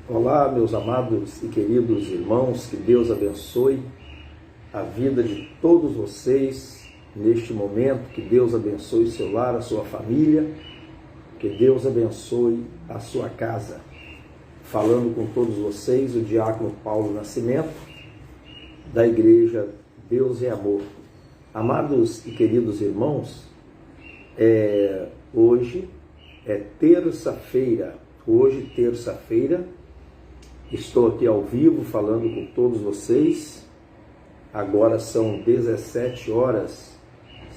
Olá, meus amados e queridos irmãos, que Deus abençoe a vida de todos vocês neste momento, que Deus abençoe o seu lar, a sua família, que Deus abençoe a sua casa. Falando com todos vocês, o diácono Paulo Nascimento, da Igreja Deus é Amor. Amados e queridos irmãos, hoje é terça-feira. Hoje, terça-feira, estou aqui ao vivo falando com todos vocês. Agora são 17 horas.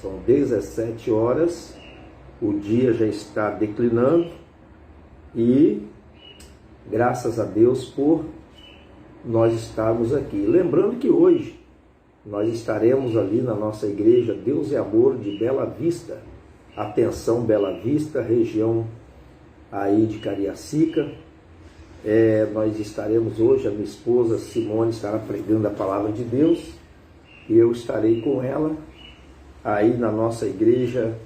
São 17 horas. O dia já está declinando e graças a Deus por nós estarmos aqui. Lembrando que hoje nós estaremos ali na nossa igreja Deus é Amor de Bela Vista. Atenção, Bela Vista, região aí de Cariacica. Nós estaremos hoje, a minha esposa Simone estará pregando a palavra de Deus e eu estarei com ela aí na nossa igreja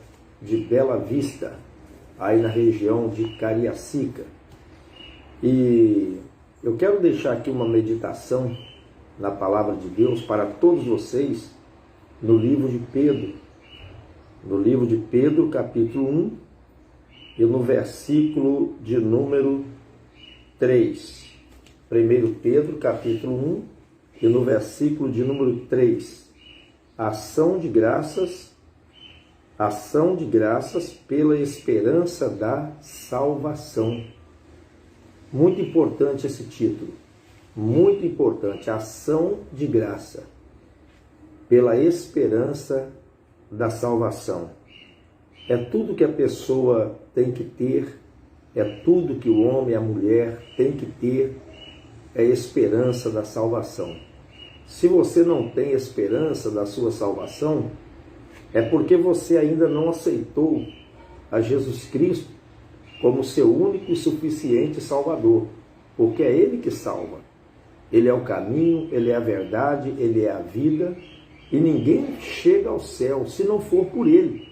de Bela Vista, aí na região de Cariacica. E eu quero deixar aqui uma meditação na palavra de Deus para todos vocês no livro de Pedro. No livro de Pedro, capítulo 1, e no versículo de número 3. 1 Pedro, capítulo 1, e no versículo de número 3. Ação de graças pela esperança da salvação. Muito importante esse título. Muito importante. Ação de graça pela esperança da salvação. É tudo que a pessoa tem que ter, é tudo que o homem e a mulher tem que ter, é a esperança da salvação. Se você não tem esperança da sua salvação, é porque você ainda não aceitou a Jesus Cristo como seu único e suficiente Salvador, porque é Ele que salva. Ele é o caminho, Ele é a verdade, Ele é a vida, e ninguém chega ao céu se não for por Ele.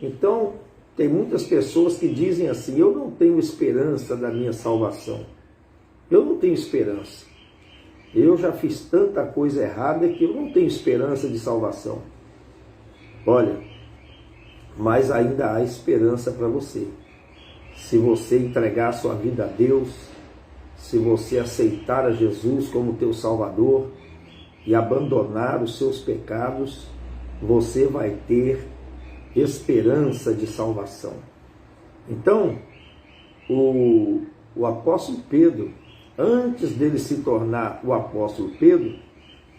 Então, tem muitas pessoas que dizem assim: eu não tenho esperança da minha salvação. Eu não tenho esperança. Eu já fiz tanta coisa errada que eu não tenho esperança de salvação. Olha, mas ainda há esperança para você. Se você entregar sua vida a Deus, se você aceitar a Jesus como teu Salvador e abandonar os seus pecados, você vai ter esperança de salvação. Então, o apóstolo Pedro, antes dele se tornar o apóstolo Pedro,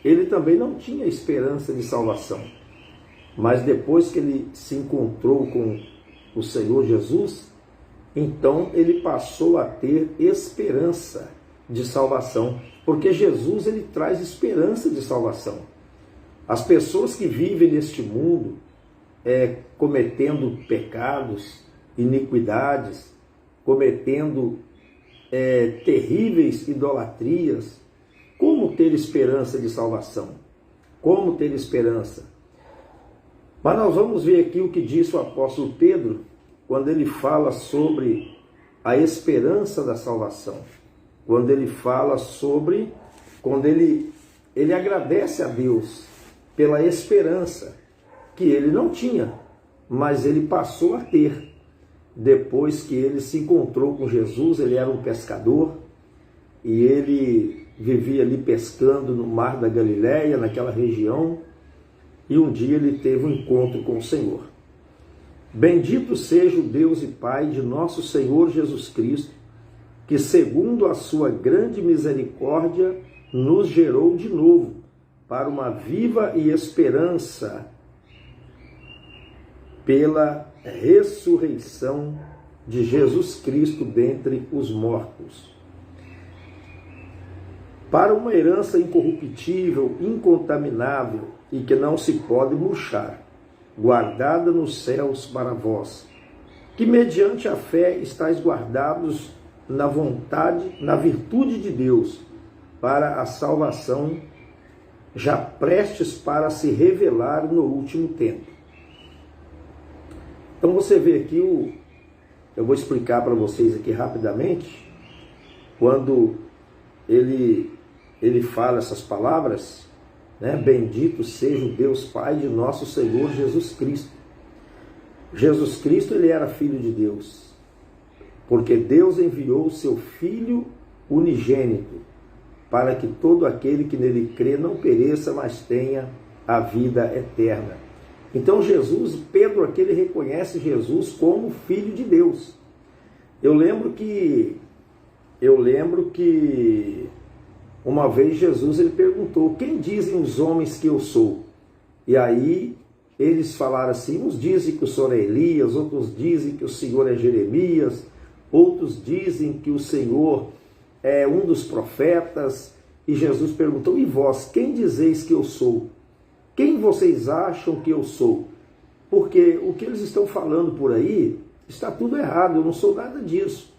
ele também não tinha esperança de salvação. Mas depois que ele se encontrou com o Senhor Jesus, então ele passou a ter esperança de salvação, porque Jesus ele traz esperança de salvação. As pessoas que vivem neste mundo cometendo pecados, iniquidades, cometendo terríveis idolatrias, como ter esperança de salvação? Como ter esperança? Mas nós vamos ver aqui o que disse o apóstolo Pedro, quando ele fala sobre a esperança da salvação. Quando ele fala sobre, quando ele agradece a Deus pela esperança que ele não tinha, mas ele passou a ter. Depois que ele se encontrou com Jesus, ele era um pescador e ele vivia ali pescando no mar da Galileia, naquela região, e um dia ele teve um encontro com o Senhor. Bendito seja o Deus e Pai de nosso Senhor Jesus Cristo, que segundo a sua grande misericórdia nos gerou de novo para uma viva e esperança pela ressurreição de Jesus Cristo dentre os mortos, para uma herança incorruptível, incontaminável e que não se pode murchar, guardada nos céus para vós, que mediante a fé estáis guardados na vontade, na virtude de Deus, para a salvação já prestes para se revelar no último tempo. Então você vê aqui, eu vou explicar para vocês aqui rapidamente quando ele fala essas palavras, né? Bendito seja o Deus Pai de nosso Senhor Jesus Cristo. Jesus Cristo, ele era filho de Deus, porque Deus enviou o seu Filho unigênito, para que todo aquele que nele crê não pereça, mas tenha a vida eterna. Então Jesus, Pedro aqui, ele reconhece Jesus como Filho de Deus. Eu lembro que uma vez Jesus ele perguntou: quem dizem os homens que eu sou? E aí eles falaram assim: uns dizem que o Senhor é Elias, outros dizem que o Senhor é Jeremias, outros dizem que o Senhor é um dos profetas. E Jesus perguntou: e vós, quem dizeis que eu sou? Quem vocês acham que eu sou? Porque o que eles estão falando por aí está tudo errado, eu não sou nada disso.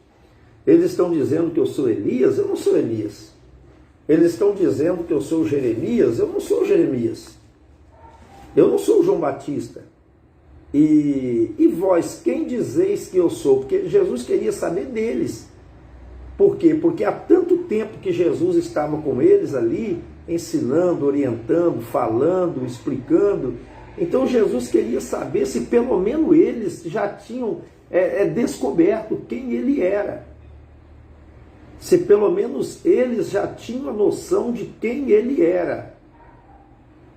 Eles estão dizendo que eu sou Elias, eu não sou Elias. Eles estão dizendo que eu sou Jeremias, eu não sou Jeremias. Eu não sou João Batista. E vós, quem dizeis que eu sou? Porque Jesus queria saber deles. Por quê? Porque há tanto tempo que Jesus estava com eles ali, ensinando, orientando, falando, explicando. Então Jesus queria saber se pelo menos eles já tinham descoberto quem ele era. Se pelo menos eles já tinham a noção de quem ele era.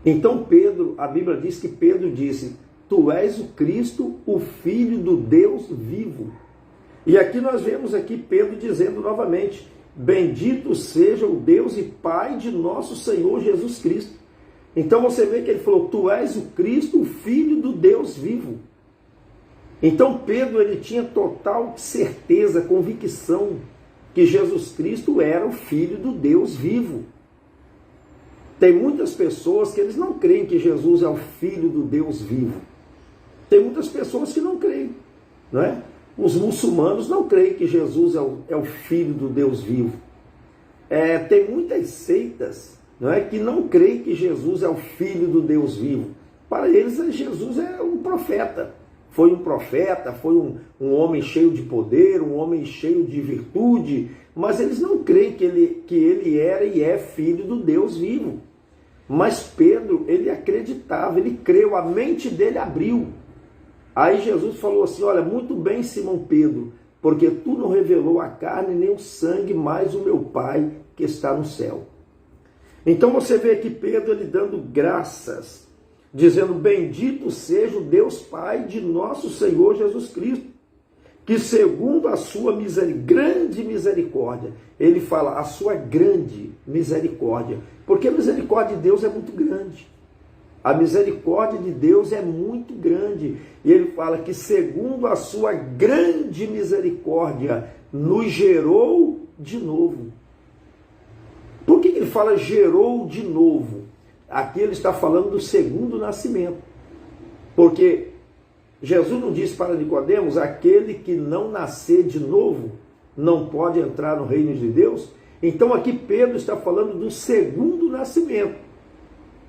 Então Pedro, a Bíblia diz que Pedro disse: tu és o Cristo, o Filho do Deus vivo. E aqui nós vemos aqui Pedro dizendo novamente: bendito seja o Deus e Pai de nosso Senhor Jesus Cristo. Então você vê que ele falou: tu és o Cristo, o Filho do Deus vivo. Então Pedro, ele tinha total certeza, convicção que Jesus Cristo era o Filho do Deus vivo. Tem muitas pessoas que eles não creem que Jesus é o Filho do Deus vivo. Tem muitas pessoas que não creem, não é? Os muçulmanos não creem que Jesus é o Filho do Deus vivo. Tem muitas seitas, não é, que não creem que Jesus é o Filho do Deus vivo. Para eles, Jesus é um profeta. Foi um profeta, foi um homem cheio de poder, um homem cheio de virtude, mas eles não creem que ele era e é Filho do Deus vivo. Mas Pedro, ele acreditava, ele creu, a mente dele abriu. Aí Jesus falou assim: olha, muito bem, Simão Pedro, porque tu não revelou a carne nem o sangue, mas o meu Pai que está no céu. Então você vê aqui Pedro, ele dando graças, dizendo: bendito seja o Deus Pai de nosso Senhor Jesus Cristo, que segundo a sua grande misericórdia, ele fala a sua grande misericórdia, porque a misericórdia de Deus é muito grande. A misericórdia de Deus é muito grande. E ele fala que segundo a sua grande misericórdia, nos gerou de novo. Por que ele fala gerou de novo? Aqui ele está falando do segundo nascimento. Porque Jesus não disse para Nicodemos: aquele que não nascer de novo não pode entrar no reino de Deus. Então aqui Pedro está falando do segundo nascimento.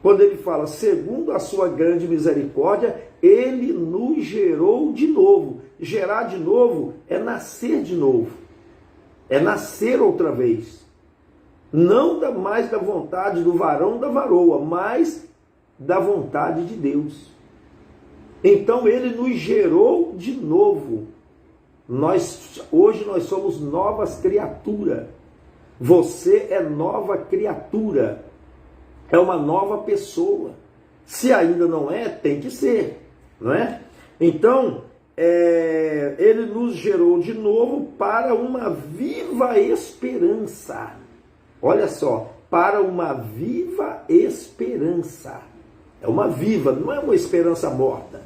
Quando ele fala, segundo a sua grande misericórdia, ele nos gerou de novo. Gerar de novo é nascer de novo. É nascer outra vez. Não mais da vontade do varão ou da varoa, mas da vontade de Deus. Então ele nos gerou de novo. Hoje nós somos novas criaturas. Você é nova criatura. É uma nova pessoa. Se ainda não é, tem que ser, não é? Então, ele nos gerou de novo para uma viva esperança. Olha só, para uma viva esperança. É uma viva, não é uma esperança morta.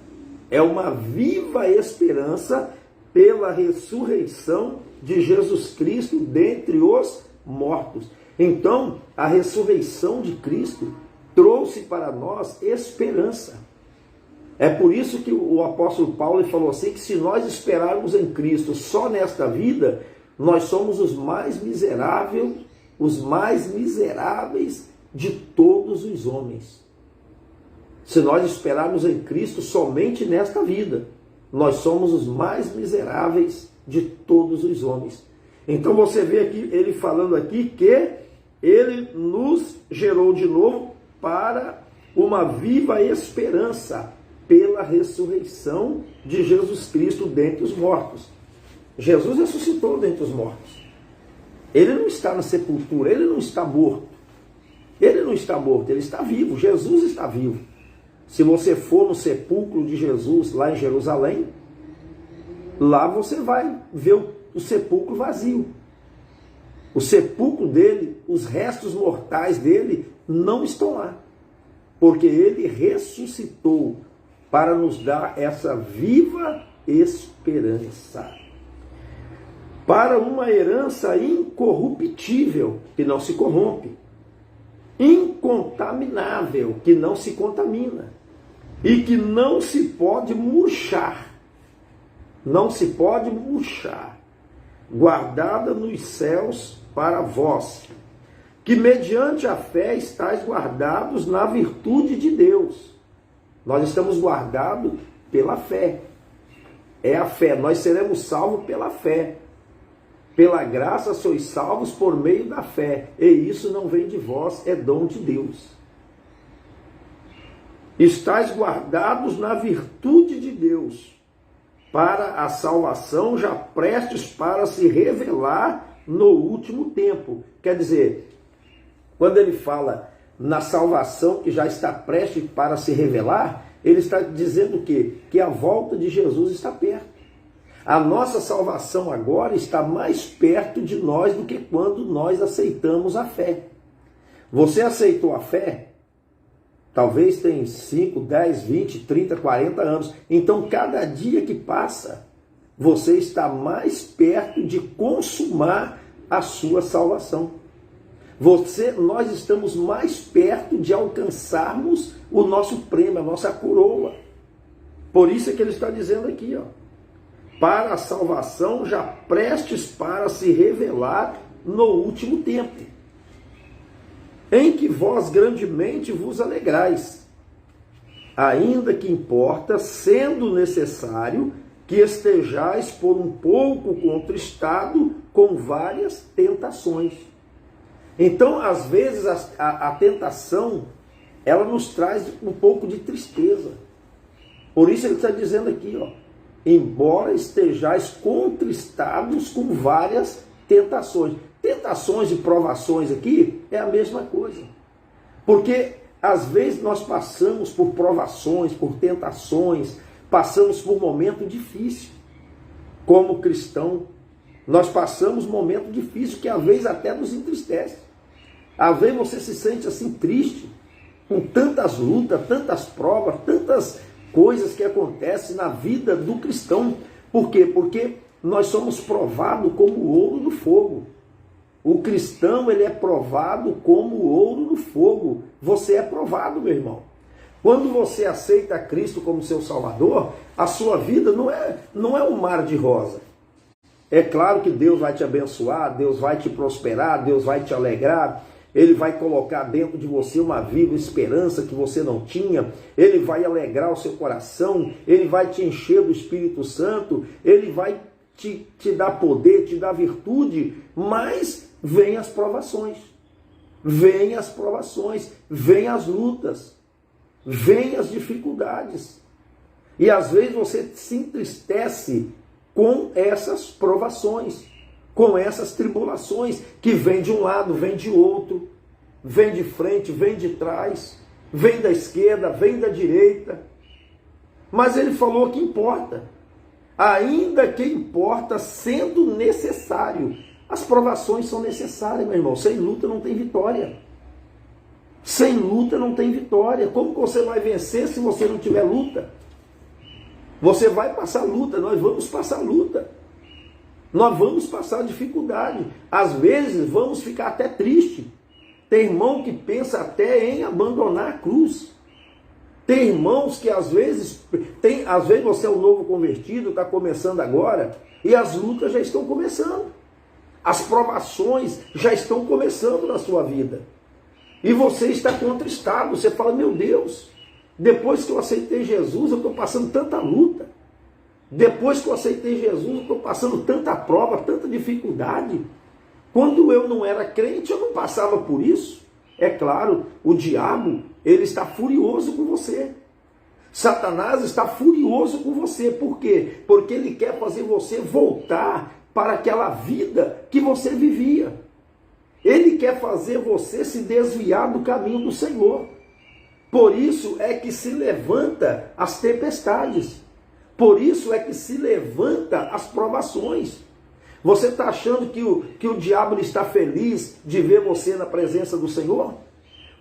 É uma viva esperança pela ressurreição de Jesus Cristo dentre os mortos. Então, a ressurreição de Cristo trouxe para nós esperança. É por isso que o apóstolo Paulo falou assim, que se nós esperarmos em Cristo só nesta vida, nós somos os mais miseráveis de todos os homens. Se nós esperarmos em Cristo somente nesta vida, nós somos os mais miseráveis de todos os homens. Então você vê aqui ele falando aqui que ele nos gerou de novo para uma viva esperança pela ressurreição de Jesus Cristo dentre os mortos. Jesus ressuscitou dentre os mortos. Ele não está na sepultura, ele não está morto. Ele não está morto, ele está vivo. Jesus está vivo. Se você for no sepulcro de Jesus lá em Jerusalém, lá você vai ver o sepulcro vazio. O sepulcro dele, os restos mortais dele não estão lá. Porque ele ressuscitou para nos dar essa viva esperança. Para uma herança incorruptível, que não se corrompe. Incontaminável, que não se contamina. E que não se pode murchar. Não se pode murchar. Guardada nos céus para vós, que mediante a fé estáis guardados na virtude de Deus. Nós estamos guardados pela fé. É a fé, nós seremos salvos pela fé. Pela graça sois salvos por meio da fé, e isso não vem de vós, é dom de Deus. Estais guardados na virtude de Deus, para a salvação já prestes para se revelar no último tempo. Quer dizer, quando ele fala na salvação que já está prestes para se revelar, ele está dizendo o quê? Que a volta de Jesus está perto. A nossa salvação agora está mais perto de nós do que quando nós aceitamos a fé. Você aceitou a fé? Talvez tem 5, 10, 20, 30, 40 anos. Então, cada dia que passa, você está mais perto de consumar a sua salvação. Nós estamos mais perto de alcançarmos o nosso prêmio, a nossa coroa. Por isso é que ele está dizendo aqui, ó, para a salvação já prestes para se revelar no último tempo, em que vós grandemente vos alegrais, ainda que importa, sendo necessário, que estejais por um pouco contristado com várias tentações. Então, às vezes, a tentação, ela nos traz um pouco de tristeza. Por isso ele está dizendo aqui, ó, embora estejais contristados com várias tentações. Tentações e provações aqui é a mesma coisa. Porque, às vezes, nós passamos por provações, por tentações, passamos por momento difícil. Como cristão, nós passamos momento difícil que, às vezes, até nos entristece. Às vezes, você se sente assim triste, com tantas lutas, tantas provas, tantas coisas que acontecem na vida do cristão. Por quê? Porque nós somos provados como ouro no fogo. O cristão, ele é provado como ouro no fogo. Você é provado, meu irmão. Quando você aceita Cristo como seu Salvador, a sua vida não é um mar de rosa. É claro que Deus vai te abençoar, Deus vai te prosperar, Deus vai te alegrar. Ele vai colocar dentro de você uma viva esperança que você não tinha. Ele vai alegrar o seu coração. Ele vai te encher do Espírito Santo. Ele vai te dar poder, te dar virtude. Mas vem as provações. Vem as provações. Vem as lutas. Vem as dificuldades. E às vezes você se entristece com essas provações, com essas tribulações, que vem de um lado, vem de outro, vem de frente, vem de trás, vem da esquerda, vem da direita. Mas ele falou que importa, ainda que importa, sendo necessário. As provações são necessárias, meu irmão. Sem luta não tem vitória. Sem luta não tem vitória. Como você vai vencer se você não tiver luta? Você vai passar luta, nós vamos passar luta. Nós vamos passar dificuldade. Às vezes vamos ficar até triste. Tem irmão que pensa até em abandonar a cruz. Tem irmãos que às vezes você é um novo convertido, está começando agora, e as lutas já estão começando. As provações já estão começando na sua vida. E você está contristado. Você fala, meu Deus, depois que eu aceitei Jesus, eu estou passando tanta luta. Depois que eu aceitei Jesus, eu estou passando tanta prova, tanta dificuldade. Quando eu não era crente, eu não passava por isso. É claro, o diabo, ele está furioso com você. Satanás está furioso com você. Por quê? Porque ele quer fazer você voltar para aquela vida que você vivia. Ele quer fazer você se desviar do caminho do Senhor. Por isso é que se levanta as tempestades. Por isso é que se levanta as provações. Você está achando que o diabo está feliz de ver você na presença do Senhor?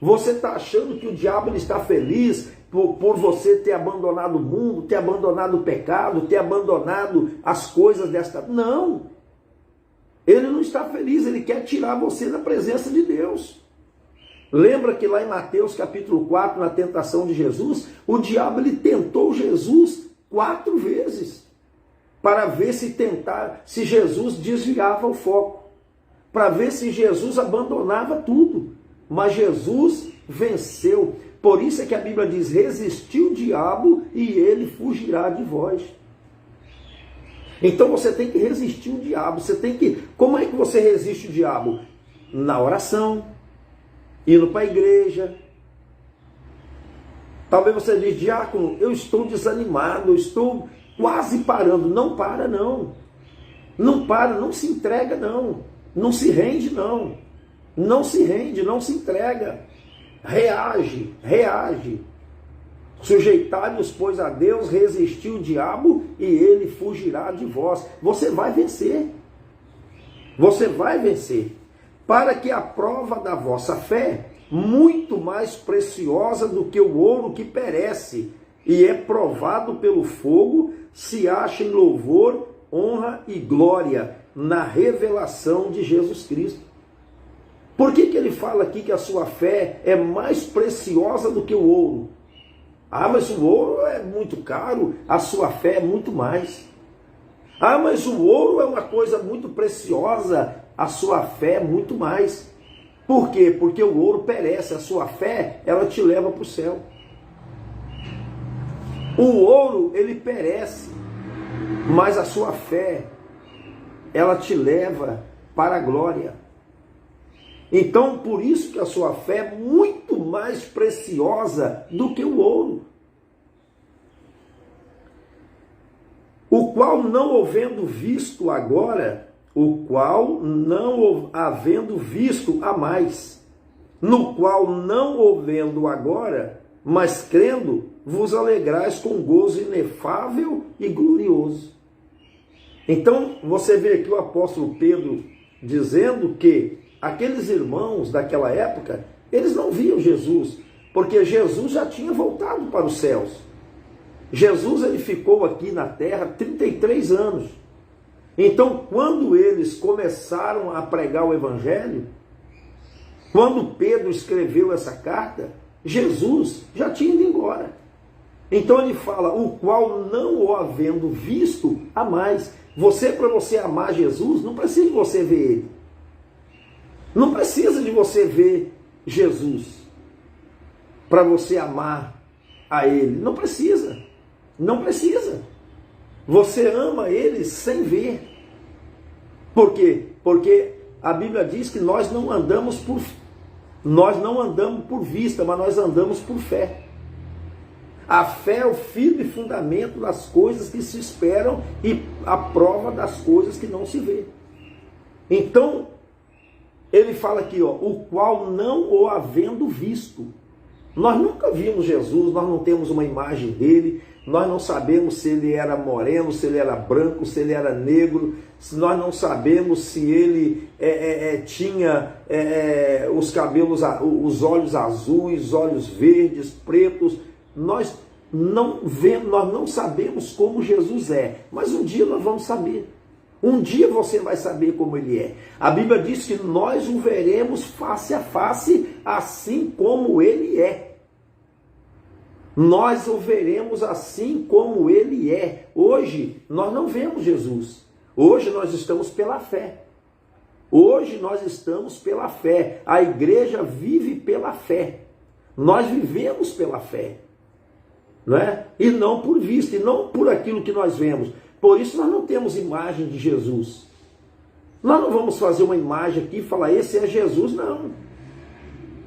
Você está achando que o diabo está feliz por você ter abandonado o mundo, ter abandonado o pecado, ter abandonado as coisas desta... Não! Ele não está feliz, ele quer tirar você da presença de Deus. Lembra que lá em Mateus capítulo 4, na tentação de Jesus, o diabo ele tentou Jesus 4 vezes, para ver se Jesus desviava o foco, para ver se Jesus abandonava tudo. Mas Jesus venceu. Por isso é que a Bíblia diz, resistiu o diabo e ele fugirá de vós. Então você tem que resistir o diabo. Como é que você resiste o diabo? Na oração, indo para a igreja. Talvez você diz, diácono, eu estou desanimado, eu estou quase parando. Não para, não. Não para, não se entrega, não. Não se rende, não. Não se rende, não se entrega. Reage, reage. Sujeitai-vos, pois, a Deus, resistiu o diabo e ele fugirá de vós. Você vai vencer. Você vai vencer. Para que a prova da vossa fé, muito mais preciosa do que o ouro que perece e é provado pelo fogo, se acha em louvor, honra e glória na revelação de Jesus Cristo. Por que ele fala aqui que a sua fé é mais preciosa do que o ouro? Ah, mas o ouro é muito caro, a sua fé é muito mais. Ah, mas o ouro é uma coisa muito preciosa, a sua fé é muito mais. Por quê? Porque o ouro perece, a sua fé, ela te leva para o céu. O ouro, ele perece, mas a sua fé, ela te leva para a glória. Então, por isso que a sua fé é muito mais preciosa do que o ouro. O qual não havendo visto agora, o qual não havendo visto a mais, no qual não havendo agora, mas crendo, vos alegrais com gozo inefável e glorioso. Então, você vê aqui o apóstolo Pedro dizendo que aqueles irmãos daquela época, eles não viam Jesus, porque Jesus já tinha voltado para os céus. Jesus ele ficou aqui na terra 33 anos. Então, quando eles começaram a pregar o evangelho, quando Pedro escreveu essa carta, Jesus já tinha ido embora. Então ele fala, o qual não o havendo visto, a mais. Para você amar Jesus, não precisa de você ver ele. Não precisa de você ver Jesus para você amar a ele. Não precisa. Não precisa. Você ama ele sem ver. Por quê? Porque a Bíblia diz que nós não andamos por vista, mas nós andamos por fé. A fé é o firme fundamento das coisas que se esperam e a prova das coisas que não se vê. Então, ele fala aqui, o qual não o havendo visto. Nós nunca vimos Jesus, nós não temos uma imagem dele, nós não sabemos se ele era moreno, se ele era branco, se ele era negro, nós não sabemos se ele tinha os cabelos, os olhos azuis, olhos verdes, pretos. Nós não sabemos como Jesus é, mas um dia nós vamos saber. Um dia você vai saber como ele é. A Bíblia diz que nós o veremos face a face, assim como ele é. Nós o veremos assim como ele é. Hoje nós não vemos Jesus. Hoje nós estamos pela fé. Hoje nós estamos pela fé. A igreja vive pela fé. Nós vivemos pela fé. não é? E não por vista, e não por aquilo que nós vemos. Por isso nós não temos imagem de Jesus. Nós não vamos fazer uma imagem aqui e falar, esse é Jesus, não.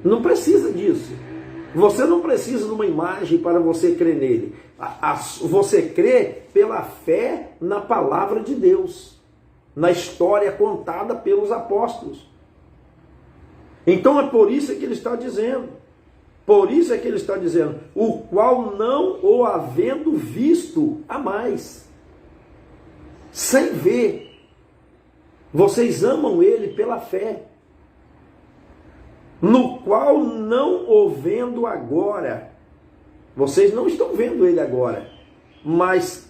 Não precisa disso. Você não precisa de uma imagem para você crer nele. Você crê pela fé na palavra de Deus, na história contada pelos apóstolos. Então é por isso que ele está dizendo. Por isso é que ele está dizendo, o qual não o havendo visto a mais. Sem ver. Vocês amam ele pela fé. No qual não o vendo agora. Vocês não estão vendo ele agora. Mas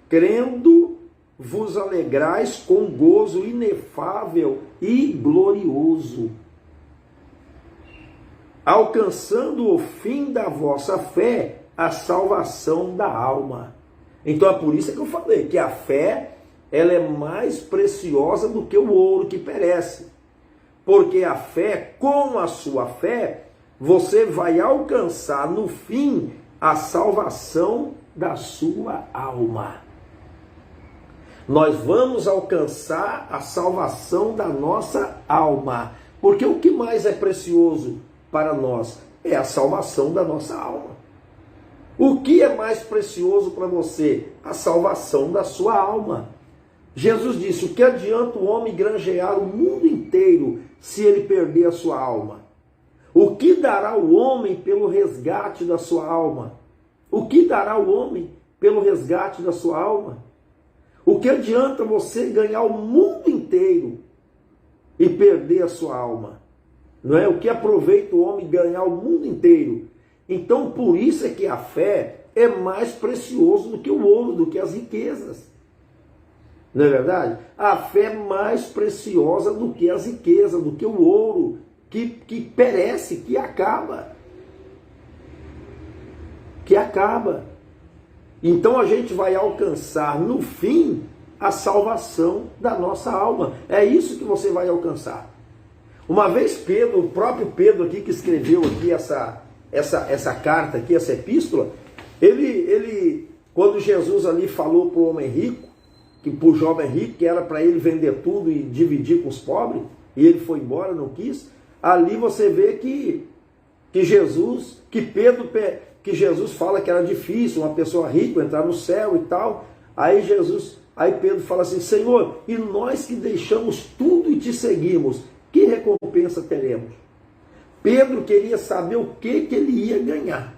crendo vos alegrais com gozo inefável e glorioso, alcançando o fim da vossa fé, a salvação da alma. Então é por isso que eu falei que a fé, ela é mais preciosa do que o ouro que perece. Porque a fé, com a sua fé, você vai alcançar no fim a salvação da sua alma. Nós vamos alcançar a salvação da nossa alma. Porque o que mais é precioso para nós é a salvação da nossa alma. O que é mais precioso para você? A salvação da sua alma. Jesus disse, o que adianta o homem granjear o mundo inteiro se ele perder a sua alma? O que dará o homem pelo resgate da sua alma? O que dará o homem pelo resgate da sua alma? O que adianta você ganhar o mundo inteiro e perder a sua alma? Não é? O que aproveita o homem ganhar o mundo inteiro? Então, por isso é que a fé é mais precioso do que o ouro, do que as riquezas. Não é verdade? A fé é mais preciosa do que as riquezas, do que o ouro, que perece, que acaba. Que acaba. Então a gente vai alcançar no fim a salvação da nossa alma. É isso que você vai alcançar. Uma vez Pedro, o próprio Pedro aqui que escreveu aqui essa carta aqui, essa epístola, ele quando Jesus ali falou para o homem rico, que para o jovem rico, que era para ele vender tudo e dividir com os pobres, e ele foi embora, não quis, ali você vê que Jesus fala que era difícil uma pessoa rica entrar no céu e tal. Aí Pedro fala assim, Senhor, e nós que deixamos tudo e te seguimos, que recompensa teremos? Pedro queria saber o que ele ia ganhar.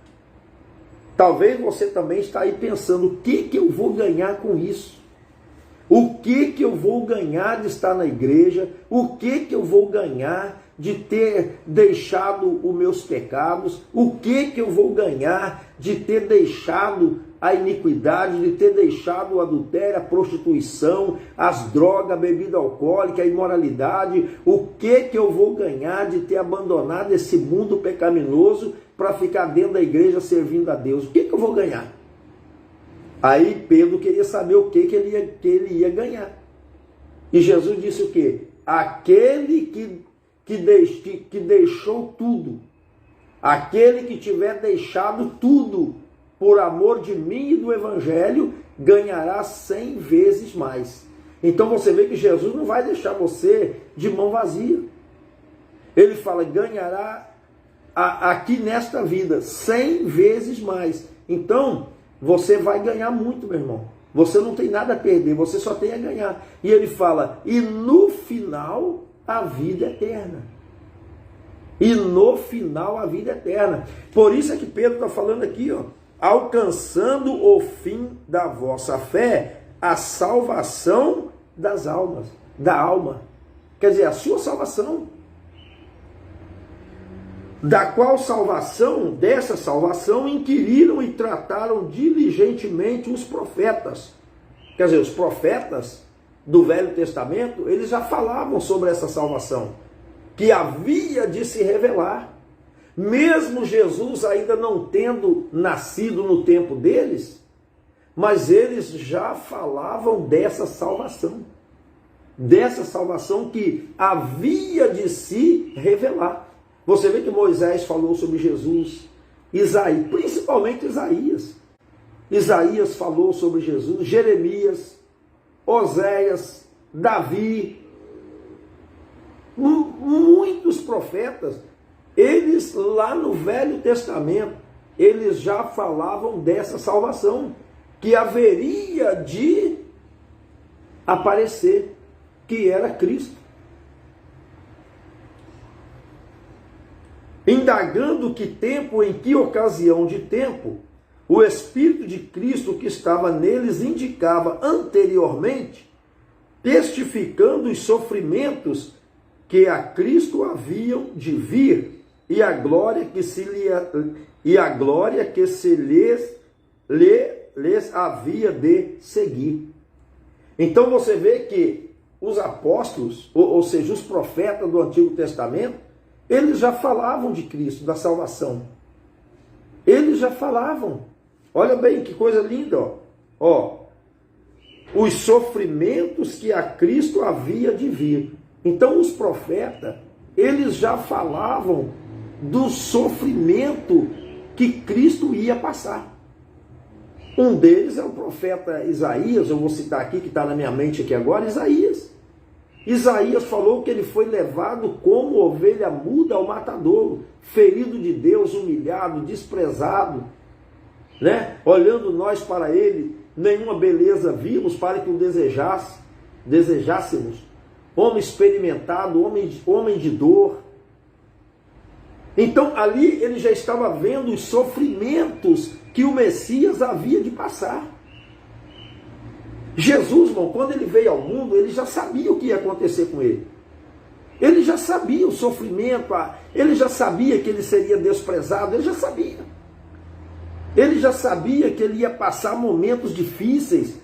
Talvez você também está aí pensando, o que eu vou ganhar com isso? O que eu vou ganhar de estar na igreja? O que eu vou ganhar de ter deixado os meus pecados? O que eu vou ganhar de ter deixado a iniquidade, de ter deixado o adultério, a prostituição, as drogas, a bebida alcoólica, a imoralidade? O que eu vou ganhar de ter abandonado esse mundo pecaminoso para ficar dentro da igreja servindo a Deus? O que eu vou ganhar? Aí Pedro queria saber o que ele ia ganhar. E Jesus disse o quê? Aquele que deixou tudo, aquele que tiver deixado tudo por amor de mim e do Evangelho, ganhará 100 vezes mais. Então você vê que Jesus não vai deixar você de mão vazia. Ele fala, ganhará aqui nesta vida 100 vezes mais. Então, você vai ganhar muito, meu irmão. Você não tem nada a perder, você só tem a ganhar. E ele fala, e no final, a vida eterna. E no final, a vida eterna. Por isso é que Pedro está falando aqui, ó, alcançando o fim da vossa fé, a salvação das almas, da alma. Quer dizer, a sua salvação. Da qual salvação, dessa salvação, inquiriram e trataram diligentemente os profetas. Quer dizer, os profetas do Velho Testamento, eles já falavam sobre essa salvação, que havia de se revelar. Mesmo Jesus ainda não tendo nascido no tempo deles, mas eles já falavam dessa salvação que havia de se revelar. Você vê que Moisés falou sobre Jesus, Isaías, principalmente Isaías. Isaías falou sobre Jesus, Jeremias, Oséias, Davi, muitos profetas, eles lá no Velho Testamento, eles já falavam dessa salvação, que haveria de aparecer, que era Cristo. Indagando que tempo, em que ocasião de tempo, o Espírito de Cristo que estava neles indicava anteriormente, testificando os sofrimentos que a Cristo haviam de vir e a glória que se lhes havia de seguir. Então você vê que os apóstolos, ou seja, os profetas do Antigo Testamento, eles já falavam de Cristo, da salvação. Eles já falavam. Olha bem que coisa linda, ó. Os sofrimentos que a Cristo havia de vir. Então os profetas, eles já falavam do sofrimento que Cristo ia passar. Um deles é o profeta Isaías, eu vou citar aqui, que está na minha mente aqui agora, Isaías. Isaías falou que ele foi levado como ovelha muda ao matadouro, ferido de Deus, humilhado, desprezado, né? Olhando nós para ele, nenhuma beleza vimos para que o desejássemos. Homem experimentado, homem de dor. Então ali ele já estava vendo os sofrimentos que o Messias havia de passar. Jesus, irmão, quando ele veio ao mundo, ele já sabia o que ia acontecer com ele. Ele já sabia o sofrimento, ele já sabia que ele seria desprezado, ele já sabia. Ele já sabia que ele ia passar momentos difíceis,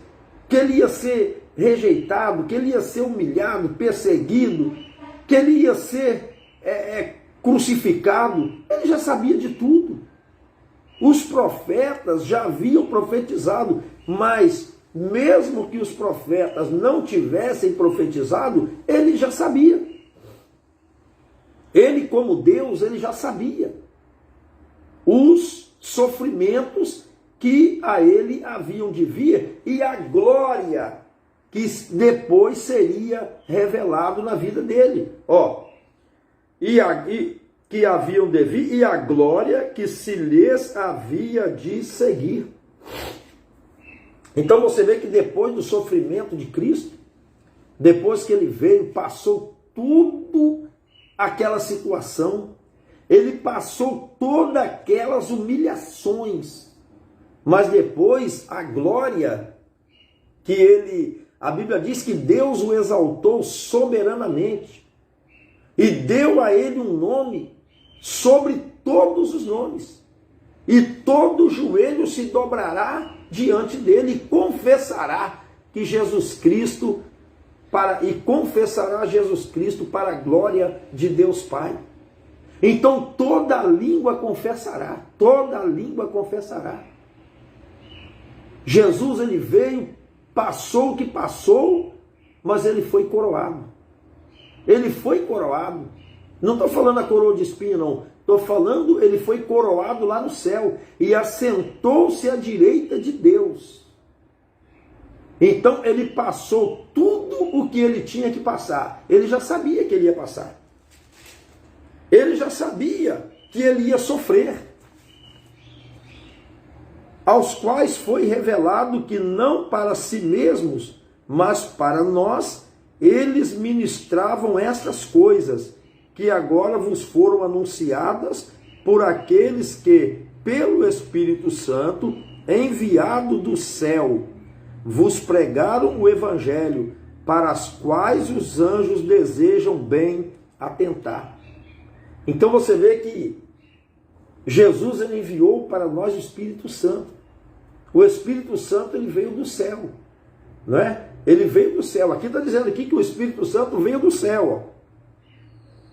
que ele ia ser rejeitado, que ele ia ser humilhado, perseguido, que ele ia ser crucificado. Ele já sabia de tudo. Os profetas já haviam profetizado, mas mesmo que os profetas não tivessem profetizado, ele já sabia. Ele, como Deus, ele já sabia os sofrimentos que a ele haviam de vir e a glória que depois seria revelado na vida dele. Ó, que haviam de vir e a glória que se lhes havia de seguir. Então você vê que depois do sofrimento de Cristo, depois que ele veio, passou tudo aquela situação, ele passou todas aquelas humilhações, mas depois a glória que a Bíblia diz que Deus o exaltou soberanamente e deu a ele um nome sobre todos os nomes, e todo joelho se dobrará diante dele e confessará que Jesus Cristo confessará Jesus Cristo para a glória de Deus Pai. Então toda língua confessará, toda língua confessará. Jesus, ele veio, passou o que passou, mas ele foi coroado. Ele foi coroado. Não estou falando a coroa de espinho, não. Estou falando, ele foi coroado lá no céu e assentou-se à direita de Deus. Então ele passou tudo o que ele tinha que passar. Ele já sabia que ele ia passar. Ele já sabia que ele ia sofrer. Aos quais foi revelado que não para si mesmos, mas para nós, eles ministravam estas coisas, que agora vos foram anunciadas por aqueles que, pelo Espírito Santo, enviado do céu, vos pregaram o Evangelho, para as quais os anjos desejam bem atentar. Então você vê que Jesus, ele enviou para nós o Espírito Santo. O Espírito Santo, ele veio do céu, não é? Ele veio do céu. Aqui está dizendo aqui que o Espírito Santo veio do céu, ó.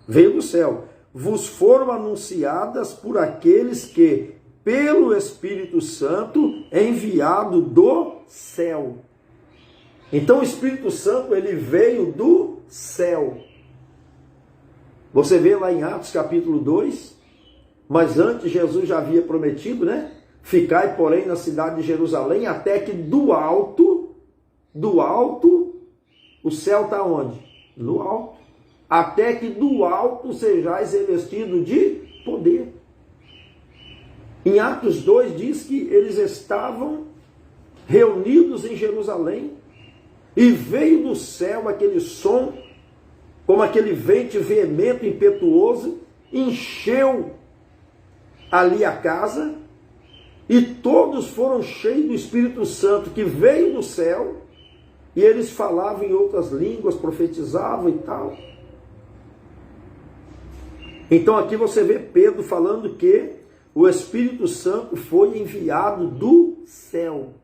Veio do céu. Vos foram anunciadas por aqueles que, pelo Espírito Santo, enviado do céu. Então o Espírito Santo, ele veio do céu. Você vê lá em Atos capítulo 2, mas antes Jesus já havia prometido, né? Ficai, porém, na cidade de Jerusalém, até que do alto, o céu está onde? No alto. Até que do alto sejais revestido de poder. Em Atos 2 diz que eles estavam reunidos em Jerusalém e veio do céu aquele som, como aquele vento veemente, impetuoso, encheu ali a casa e todos foram cheios do Espírito Santo que veio do céu e eles falavam em outras línguas, profetizavam e tal. Então aqui você vê Pedro falando que o Espírito Santo foi enviado do céu.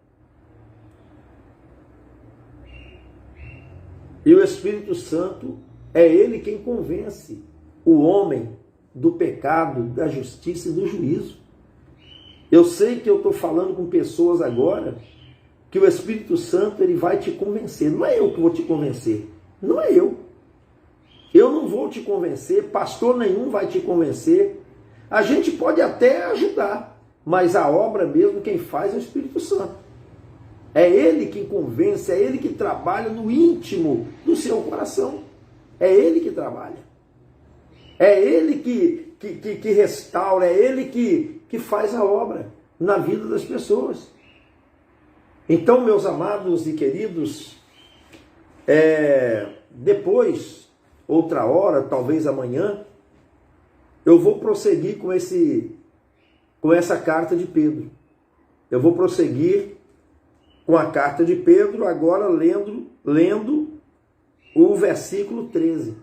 E o Espírito Santo é ele quem convence o homem do pecado, da justiça e do juízo. Eu sei que eu estou falando com pessoas agora que o Espírito Santo ele vai te convencer. Não é eu que vou te convencer. Não é eu. Eu não vou te convencer, pastor nenhum vai te convencer. A gente pode até ajudar, mas a obra mesmo quem faz é o Espírito Santo. É ele quem convence, é ele que trabalha no íntimo do seu coração. É ele que trabalha. É ele que restaura, é ele que faz a obra na vida das pessoas. Então, meus amados e queridos, depois, outra hora, talvez amanhã, eu vou prosseguir com essa carta de Pedro. Eu vou prosseguir com a carta de Pedro, agora lendo o versículo 13.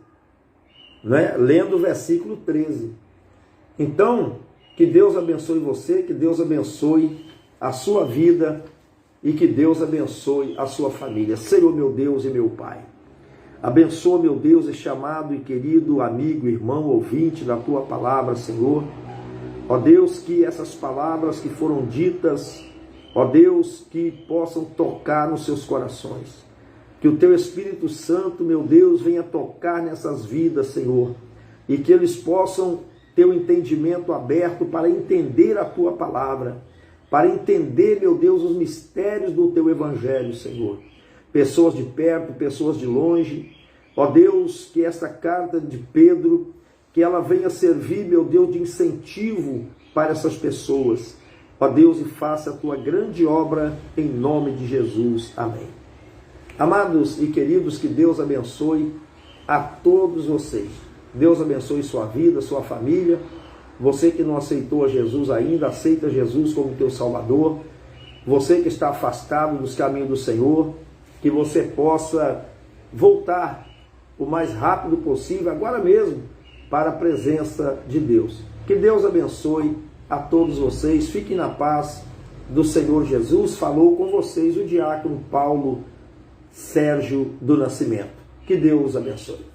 Né? Lendo o versículo 13. Então, que Deus abençoe você, que Deus abençoe a sua vida e que Deus abençoe a sua família. Senhor, meu Deus e meu Pai. Abençoa, meu Deus, este amado e querido amigo, irmão, ouvinte da Tua palavra, Senhor. Ó Deus, que essas palavras que foram ditas, ó Deus, que possam tocar nos seus corações. Que o Teu Espírito Santo, meu Deus, venha tocar nessas vidas, Senhor. E que eles possam ter o entendimento aberto para entender a Tua palavra. Para entender, meu Deus, os mistérios do Teu Evangelho, Senhor. Pessoas de perto, pessoas de longe. Ó Deus, que esta carta de Pedro, que ela venha servir, meu Deus, de incentivo para essas pessoas. Ó Deus, e faça a Tua grande obra em nome de Jesus. Amém. Amados e queridos, que Deus abençoe a todos vocês. Deus abençoe sua vida, sua família. Você que não aceitou a Jesus ainda, aceita Jesus como teu Salvador. Você que está afastado dos caminhos do Senhor, que você possa voltar o mais rápido possível, agora mesmo, para a presença de Deus. Que Deus abençoe a todos vocês. Fiquem na paz do Senhor Jesus. Falou com vocês o diácono Paulo Sérgio do Nascimento. Que Deus abençoe.